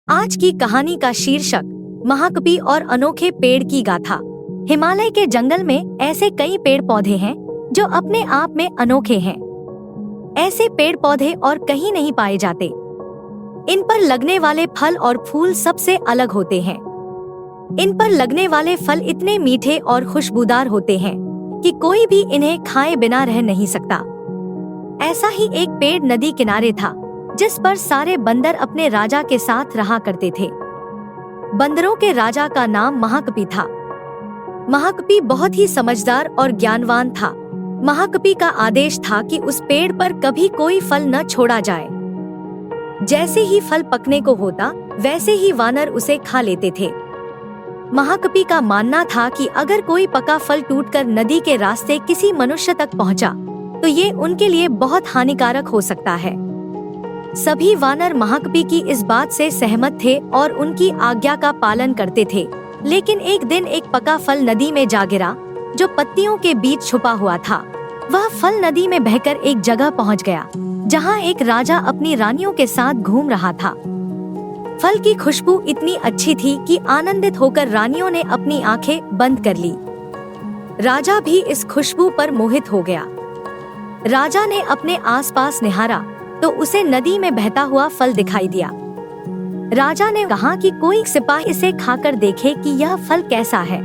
आज की कहानी का शीर्षक महाकपि और अनोखे पेड़ की गाथा। हिमालय के जंगल में ऐसे कई पेड़ पौधे हैं जो अपने आप में अनोखे हैं। ऐसे पेड़ पौधे और कहीं नहीं पाए जाते। इन पर लगने वाले फल और फूल सबसे अलग होते हैं। इन पर लगने वाले फल इतने मीठे और खुशबूदार होते हैं कि कोई भी इन्हें खाए बिना रह नहीं सकता। ऐसा ही एक पेड़ नदी किनारे था जिस पर सारे बंदर अपने राजा के साथ रहा करते थे। बंदरों के राजा का नाम महाकपि था। महाकपि बहुत ही समझदार और ज्ञानवान था। महाकपि का आदेश था कि उस पेड़ पर कभी कोई फल न छोड़ा जाए। जैसे ही फल पकने को होता वैसे ही वानर उसे खा लेते थे। महाकपि का मानना था कि अगर कोई पका फल टूटकर नदी के रास्ते किसी मनुष्य तक पहुंचा तो ये उनके लिए बहुत हानिकारक हो सकता है। सभी वानर महाकपि की इस बात से सहमत थे और उनकी आज्ञा का पालन करते थे। लेकिन एक दिन एक पका फल नदी में जा गिरा जो पत्तियों के बीच छुपा हुआ था। वह फल नदी में बहकर एक जगह पहुंच गया जहां एक राजा अपनी रानियों के साथ घूम रहा था। फल की खुशबू इतनी अच्छी थी कि आनंदित होकर रानियों ने अपनी आंखें बंद कर ली। राजा भी इस खुशबू पर मोहित हो गया। राजा ने अपने आसपास निहारा तो उसे नदी में बहता हुआ फल दिखाई दिया। राजा ने कहा कि कोई सिपाही इसे खाकर देखे कि यह फल कैसा है।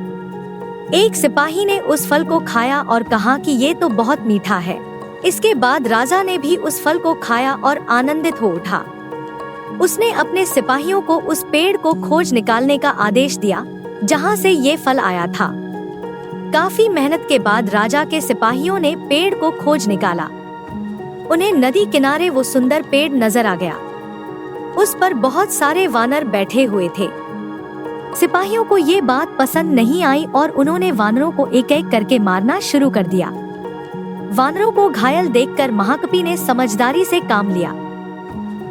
एक सिपाही ने उस फल को खाया और कहा कि ये तो बहुत मीठा है। इसके बाद राजा ने भी उस फल को खाया और आनंदित हो उठा। उसने अपने सिपाहियों को उस पेड़ को खोज निकालने का आदेश दिया जहां से ये फल आया था। काफी मेहनत के बाद राजा के सिपाहियों ने पेड़ को खोज निकाला। उन्हें नदी किनारे वो सुंदर पेड़ नजर आ गया। उस पर बहुत सारे वानर बैठे हुए थे। सिपाहियों को ये बात पसंद नहीं आई और उन्होंने वानरों को एक एक करके मारना शुरू कर दिया। वानरों को घायल देखकर महाकपि ने समझदारी से काम लिया।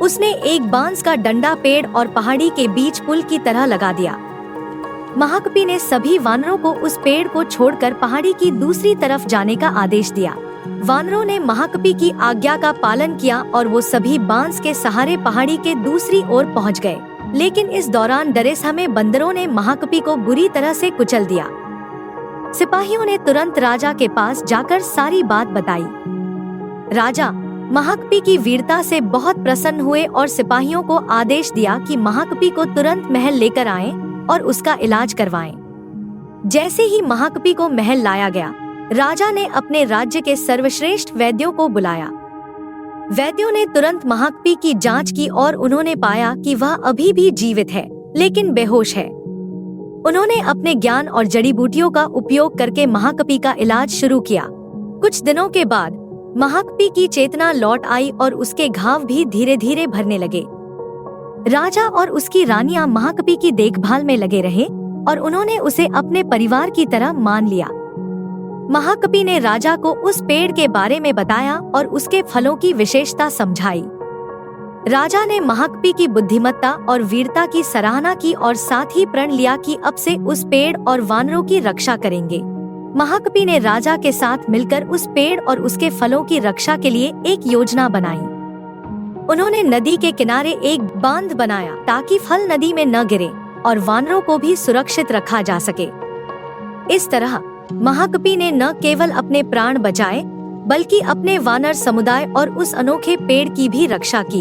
उसने एक बांस का डंडा पेड़ और पहाड़ी के बीच पुल की तरह लगा दिया। महाकपि ने सभी वानरों को उस पेड़ को छोड़कर पहाड़ी की दूसरी तरफ जाने का आदेश दिया। वानरों ने महाकपि की आज्ञा का पालन किया और वो सभी बांस के सहारे पहाड़ी के दूसरी ओर पहुंच गए। लेकिन इस दौरान डरे समय बंदरों ने महाकपि को बुरी तरह से कुचल दिया। सिपाहियों ने तुरंत राजा के पास जाकर सारी बात बताई। राजा महाकपि की वीरता से बहुत प्रसन्न हुए और सिपाहियों को आदेश दिया कि महाकपि को तुरंत महल लेकर आएं और उसका इलाज करवाएं। जैसे ही महाकपि को महल लाया गया, राजा ने अपने राज्य के सर्वश्रेष्ठ वैद्यों को बुलाया। वैद्यों ने तुरंत महाकपि की जांच की और उन्होंने पाया कि वह अभी भी जीवित है लेकिन बेहोश है। उन्होंने अपने ज्ञान और जड़ी बूटियों का उपयोग करके महाकपि का इलाज शुरू किया। कुछ दिनों के बाद महाकपि की चेतना लौट आई और उसके घाव भी धीरे धीरे भरने लगे। राजा और उसकी रानियां महाकपि की देखभाल में लगे रहे और उन्होंने उसे अपने परिवार की तरह मान लिया। महाकपि ने राजा को उस पेड़ के बारे में बताया और उसके फलों की विशेषता समझाई। राजा ने महाकपि की बुद्धिमत्ता और वीरता की सराहना की और साथ ही प्रण लिया कि अब से उस पेड़ और वानरों की रक्षा करेंगे। महाकपि ने राजा के साथ मिलकर उस पेड़ और उसके फलों की रक्षा के लिए एक योजना बनाई। उन्होंने नदी के किनारे एक बांध बनाया ताकि फल नदी में न गिरे और वानरों को भी सुरक्षित रखा जा सके। इस तरह महाकपि ने न केवल अपने प्राण बचाए बल्कि अपने वानर समुदाय और उस अनोखे पेड़ की भी रक्षा की।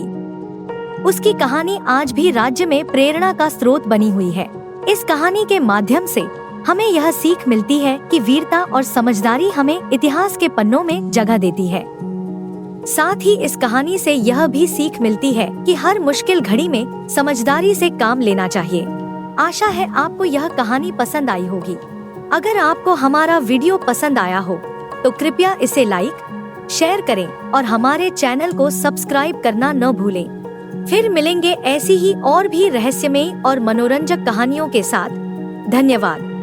उसकी कहानी आज भी राज्य में प्रेरणा का स्रोत बनी हुई है। इस कहानी के माध्यम से हमें यह सीख मिलती है कि वीरता और समझदारी हमें इतिहास के पन्नों में जगह देती है। साथ ही इस कहानी से यह भी सीख मिलती है कि हर मुश्किल घड़ी में समझदारी से काम लेना चाहिए। आशा है आपको यह कहानी पसंद आई होगी। अगर आपको हमारा वीडियो पसंद आया हो तो कृपया इसे लाइक, शेयर करें और हमारे चैनल को सब्सक्राइब करना न भूलें। फिर मिलेंगे ऐसी ही और भी रहस्यमयी और मनोरंजक कहानियों के साथ। धन्यवाद।